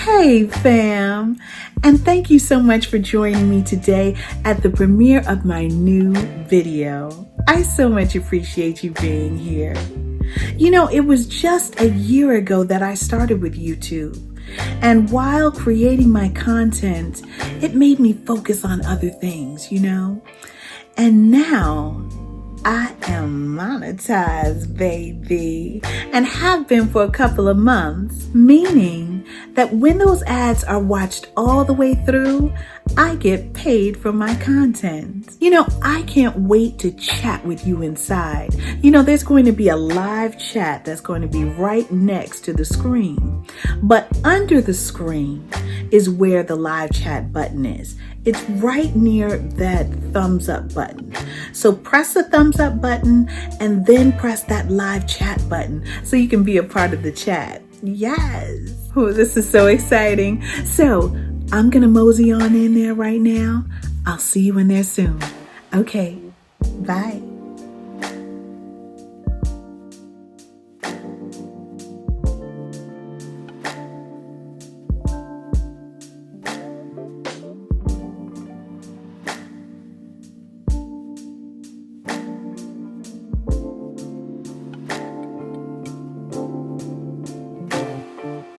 Hey fam, and thank you so much for joining me today at the premiere of my new video. I so much appreciate you being here. You know, it was just a year ago that I started with YouTube, and while creating my content, it made me focus on other things, and now I am monetized, baby, and have been for a couple of months, meaning that when those ads are watched all the way through, I get paid for my content. I can't wait to chat with you inside. There's going to be a live chat that's going to be right next to the screen. But under the screen is where the live chat button is. It's right near that thumbs up button. So press the thumbs up button and then press that live chat button so you can be a part of the chat. Yes. Oh, this is so exciting. So I'm going to mosey on in there right now. I'll see you in there soon. Okay. Bye.